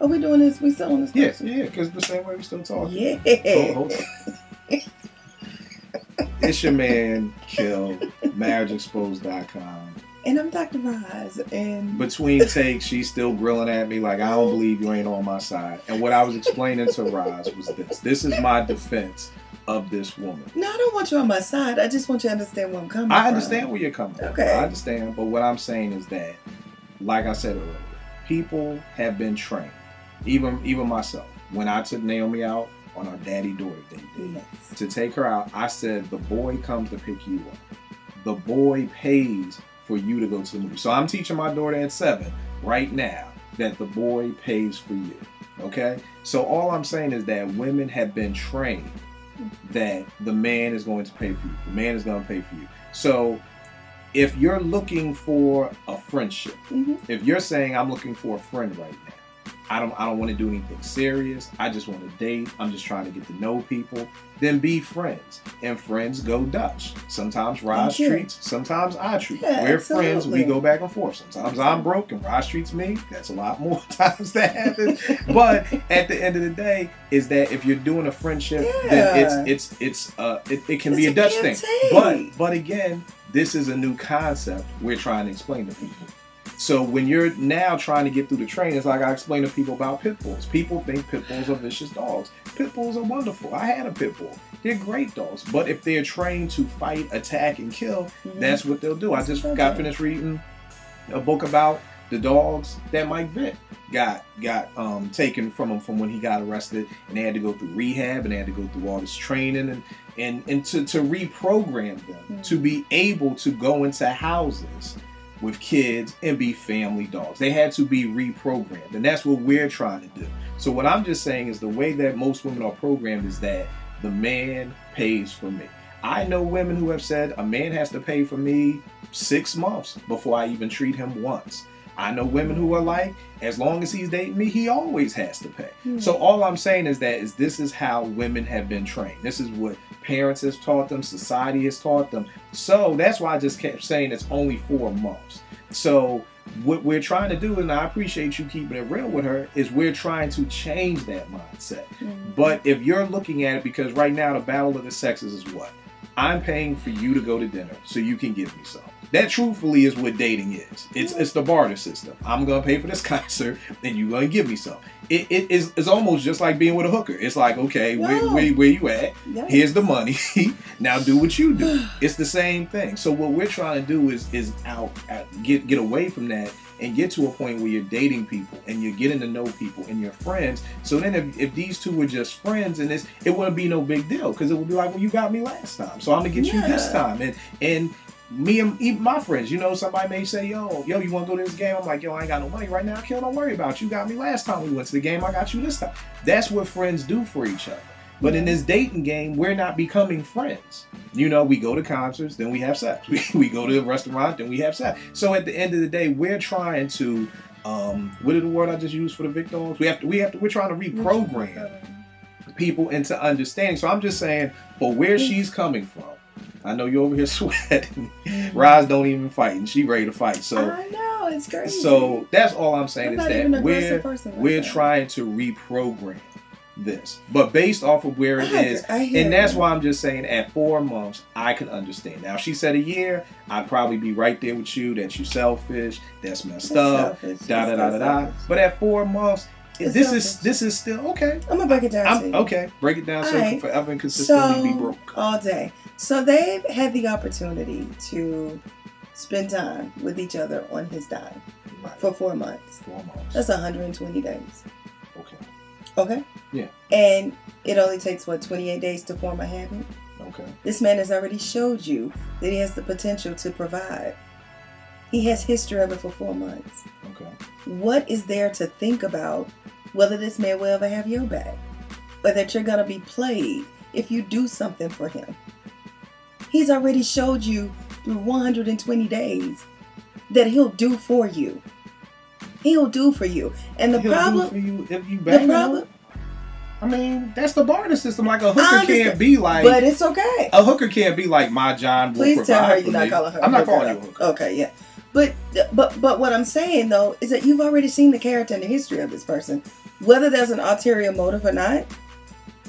we doing this? We still on this? Yes, yeah, because the same way we still talking. Yeah. Hold on. It's your man, Kil, MarriageExposed.com. And I'm Dr. Roz. And between takes, she's still grilling at me like, I don't believe you ain't on my side. And what I was explaining to Roz was this. This is my defense of this woman. No, I don't want you on my side. I just want you to understand where I'm coming from. I understand where you're coming from. Okay. I understand. But what I'm saying is that, like I said earlier, people have been trained. Even myself. When I took Naomi out on our daddy-daughter date, Yes. to take her out, I said, the boy comes to pick you up. The boy pays for you to go to the movie. So I'm teaching my daughter at 7 right now that the boy pays for you. Okay? So all I'm saying is that women have been trained that the man is going to pay for you. The man is going to pay for you. So if you're looking for a friendship, if you're saying I'm looking for a friend right now, I don't want to do anything serious. I just want to date. I'm just trying to get to know people. Then be friends. And friends go Dutch. Sometimes Roz treats, sometimes I treat. Yeah, we're absolutely. friends. We go back and forth. Sometimes I'm broke and Roz treats me. That's a lot more times that happens. But at the end of the day, is that if you're doing a friendship, then it can be a Dutch thing. But again, this is a new concept we're trying to explain to people. So when you're now trying to get through the training, it's like I explain to people about pit bulls. People think pit bulls are vicious dogs. Pit bulls are wonderful. I had a pit bull. They're great dogs. But if they're trained to fight, attack, and kill, that's what they'll do. I just got finished reading a book about the dogs that Mike Vick got taken from him from when he got arrested, and they had to go through rehab, and they had to go through all this training and to reprogram them to be able to go into houses with kids and be family dogs. They had to be reprogrammed, and that's what we're trying to do. So what I'm just saying is the way that most women are programmed is that the man pays for me. I know women who have said a man has to pay for me 6 months before I even treat him once. I know women who are like, as long as he's dating me, he always has to pay. So all I'm saying is that this is how women have been trained. This is what parents has taught them, society has taught them. So that's why I just kept saying it's only 4 months. So what we're trying to do, and I appreciate you keeping it real with her, is we're trying to change that mindset. But if you're looking at it, because right now the battle of the sexes is what? I'm paying for you to go to dinner so you can give me some. That truthfully is what dating is. It's the barter system. I'm going to pay for this concert and you're going to give me some. It's almost just like being with a hooker. It's like, okay, where you at? Yes. Here's the money. Now do what you do. It's the same thing. So what we're trying to do is get away from that and get to a point where you're dating people and you're getting to know people and you're friends. So then if these two were just friends, and it wouldn't be no big deal, because it would be like, well, you got me last time, so I'm going to get you this time. And me and even my friends, somebody may say, yo, you want to go to this game? I'm like, yo, I ain't got no money right now. Kil, don't worry about it. You got me last time we went to the game. I got you this time. That's what friends do for each other. But in this dating game, we're not becoming friends. We go to concerts, then we have sex. We go to a restaurant, then we have sex. So at the end of the day, we're trying to, what is the word I just used for the Vic dogs? We're trying to reprogram people into understanding. So I'm just saying, for where she's coming from, I know you're over here sweating. Roz don't even fight, and she ready to fight. So I know, it's crazy. So that's all I'm saying, is that we're like trying to reprogram this, but based off of where it is, and that's why I'm just saying at 4 months I can understand. Now, if she said a year, I'd probably be right there with you, that you selfish, that's messed up, But at 4 months, this is still okay. I'm gonna break it down. Okay, break it down so it can forever and consistently be broke all day. So they've had the opportunity to spend time with each other on his dime for 4 months. 4 months. That's 120 days. Okay? Yeah. And it only takes, 28 days to form a habit? Okay. This man has already showed you that he has the potential to provide. He has history of it for 4 months. Okay. What is there to think about whether this man will ever have your back? Or that you're going to be played if you do something for him? He's already showed you through 120 days that he'll do for you. He'll do for you. And the problem... do for you if you bang him. I mean, that's the barter system. Like, a hooker can't be like... But it's okay. A hooker can't be like, my John will Please tell her you're not me. calling her I'm not calling you a hooker. Okay, yeah. But what I'm saying, though, is that you've already seen the character and the history of this person Whether there's an ulterior motive or not,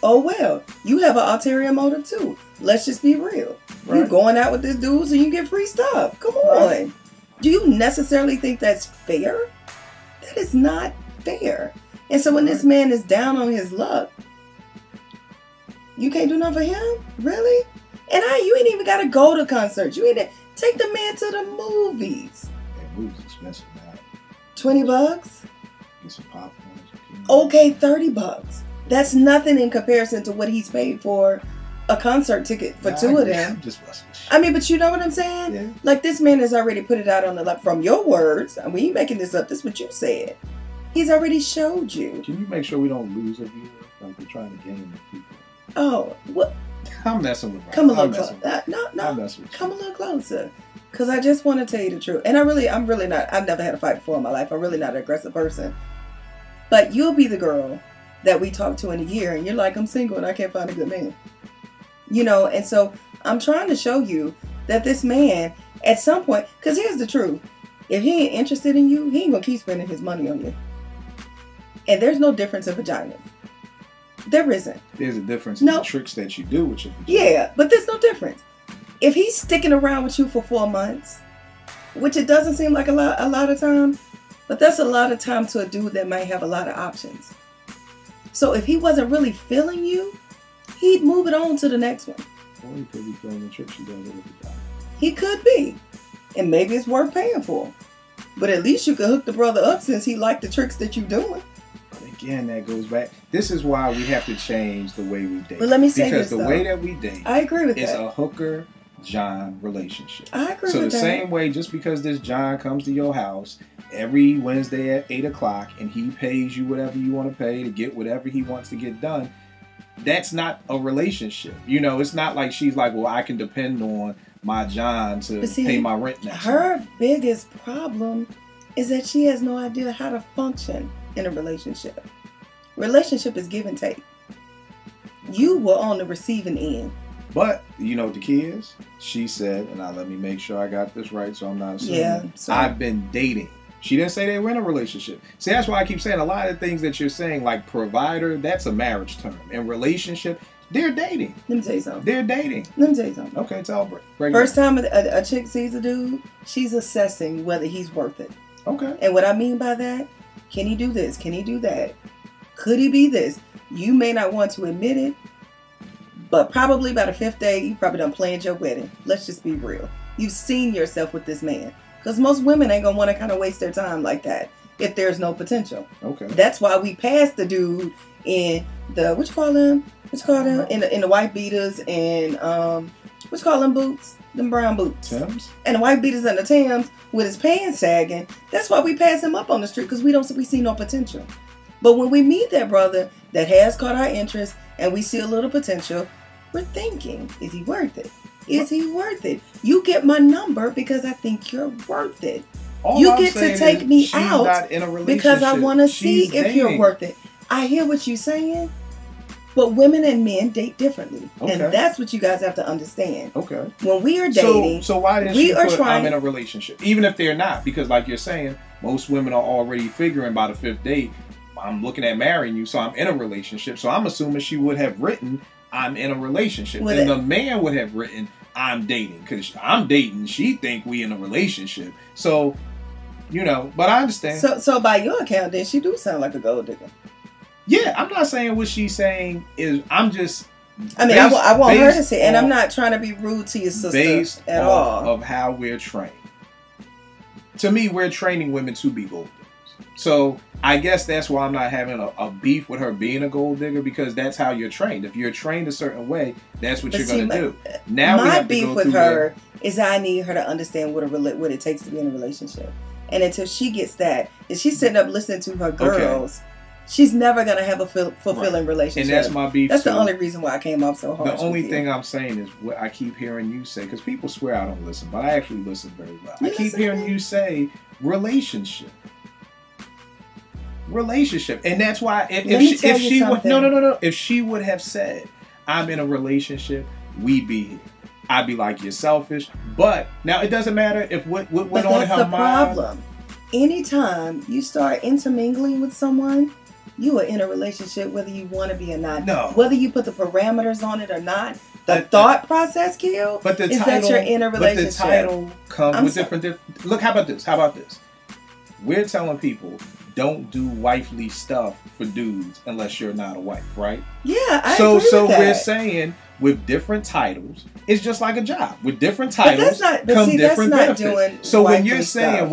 oh well, you have an ulterior motive too. Let's just be real. Right. You're going out with this dude so you get free stuff. Come on. Right. Do you necessarily think that's fair? That is not fair. And so when this man is down on his luck, you can't do nothing for him? Really? And you ain't even got to go to concerts. You ain't take the man to the movies. Yeah, movies expensive now. $20? Get some popcorn. Okay, $30. That's nothing in comparison to what he's paid for a concert ticket for two of them. I mean, but you know what I'm saying? Yeah. Like, this man has already put it out on the left. From your words, we ain't making this up. This is what you said. He's already showed you. Can you make sure we don't lose a viewer? Like, we're trying to gain the people. Oh, what? I'm messing with. Come a little closer. No. Come a little closer. Because I just want to tell you the truth. And I'm really not. I've never had a fight before in my life. I'm really not an aggressive person. But you'll be the girl that we talk to in a year, and you're like, I'm single and I can't find a good man. You know, and so I'm trying to show you that this man, at some point, because here's the truth. If he ain't interested in you, he ain't going to keep spending his money on you. And there's no difference in vaginas. There isn't. There's a difference in the tricks that you do with your vagina. Yeah, but there's no difference. If he's sticking around with you for 4 months, which it doesn't seem like a lot of time, but that's a lot of time to a dude that might have a lot of options. So if he wasn't really feeling you, he'd move it on to the next one. Or he could be feeling the tricks she does with the vagina. He could be. And maybe it's worth paying for. But at least you could hook the brother up since he liked the tricks that you're doing. Again, that goes back. This is why we have to change the way we date. But let me say because this, the way that we date, I agree with is that. a hooker John relationship. I agree so with that. So the same way, just because this John comes to your house every Wednesday at 8 o'clock and he pays you whatever you want to pay to get whatever he wants to get done, that's not a relationship. You know, it's not like she's like, well, I can depend on my John to pay my rent next Her month. biggest problem is that she has no idea how to function in a relationship. Relationship is give and take. You were on the receiving end. But, you know what the key is? She said, and let me make sure I got this right so I'm not assuming. Yeah, I've been dating. She didn't say they were in a relationship. See, that's why I keep saying a lot of things that you're saying, like provider, that's a marriage term. And relationship, they're dating. Let me tell you something. They're dating. Let me tell you something. Okay, tell her. First time a chick sees a dude, she's assessing whether he's worth it. Okay. And what I mean by that, can he do this? Can he do that? Could he be this? You may not want to admit it, but probably by the 5th day, you probably done planned your wedding. Let's just be real. You've seen yourself with this man. Because most women ain't going to want to kind of waste their time like that if there's no potential. Okay. That's why we passed the dude in the, what you call him? In the white beaters and, what you call them boots? Them brown boots. Timbs? And the white beaters and the Timbs with his pants sagging. That's why we pass him up on the street because we see no potential. But when we meet that brother that has caught our interest and we see a little potential, we're thinking, is he worth it? Is he worth it? You get my number because I think you're worth it. You get to take me out because I want to see if you're worth it. I hear what you're saying, but women and men date differently. Okay. And that's what you guys have to understand. Okay. When we are dating, so why didn't she put I'm in a relationship? Even if they're not, because like you're saying, most women are already figuring by the 5th date, I'm looking at marrying you, so I'm in a relationship. So I'm assuming she would have written, I'm in a relationship. And the man would have written, I'm dating. Because I'm dating, she think we in a relationship. So, you know, but I understand. So by your account, then she do sound like a gold digger. Yeah, I'm not saying what she's saying is, I'm just... I mean, I want her to say, and I'm not trying to be rude to your sister at all. Of how we're trained. To me, we're training women to be gold diggers. So I guess that's why I'm not having a beef with her being a gold digger, because that's how you're trained. If you're trained a certain way, that's what you're going to do. Now my beef with her is I need her to understand what it takes to be in a relationship. And until she gets that, if she's sitting up listening to her girls, she's never going to have a fulfilling relationship. And that's my beef. That's the only reason why I came off so hard. The only thing I'm saying is what I keep hearing you say, because people swear I don't listen, but I actually listen very well. I keep hearing you say relationship. And that's why if she would have said, I'm in a relationship, we'd be here. I'd be like, you're selfish. But now it doesn't matter if what went on in her mind. That's the problem. Anytime you start intermingling with someone, You are in a relationship whether you want to be or not. No. Whether you put the parameters on it or not. The thought process, Kil, but the is title, that you're in a relationship. But the title comes with different. Look, how about this? How about this? We're telling people don't do wifely stuff for dudes unless you're not a wife, right? Yeah, I agree with that. So we're saying with different titles, it's just like a job. With different titles come different benefits. So when you're saying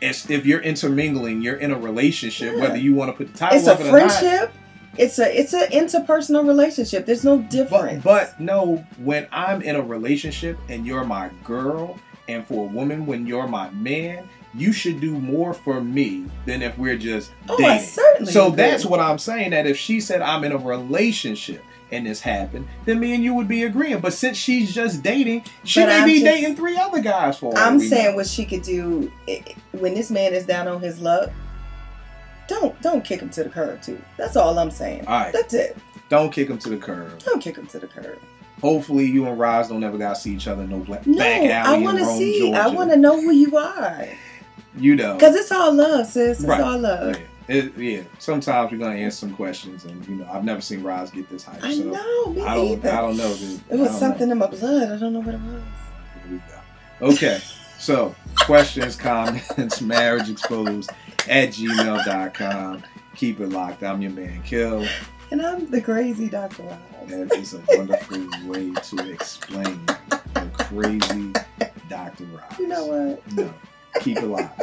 if you're intermingling, you're in a relationship, whether you want to put the title it's of it or not. It's a friendship. It's an interpersonal relationship. There's no difference. But no, when I'm in a relationship and you're my girl, and for a woman when you're my man, you should do more for me than if we're just dating. I certainly agree. That's what I'm saying. That if she said I'm in a relationship and this happened, then me and you would be agreeing. But since she's just dating, she may be dating 3 other guys for. I'm saying what she could do when this man is down on his luck. Don't kick him to the curb, too. That's all I'm saying. All right. That's it. Don't kick him to the curb. Don't kick him to the curb. Hopefully, you and Roz don't ever gotta see each other in back alley I want to see. Georgia. I want to know who you are. You know, because it's all love, sis. It's all love. Yeah. Sometimes we're gonna answer some questions, and I've never seen Roz get this hype. I know. Me either. I don't know. Dude. It was something in my blood. I don't know what it was. Here we go. Okay. So, questions, comments, marriageexposed@gmail.com. Keep it locked. I'm your man, Kil. And I'm the crazy Dr. Roz. That is a wonderful way to explain the crazy Dr. Roz. You know what? No. Keep it locked.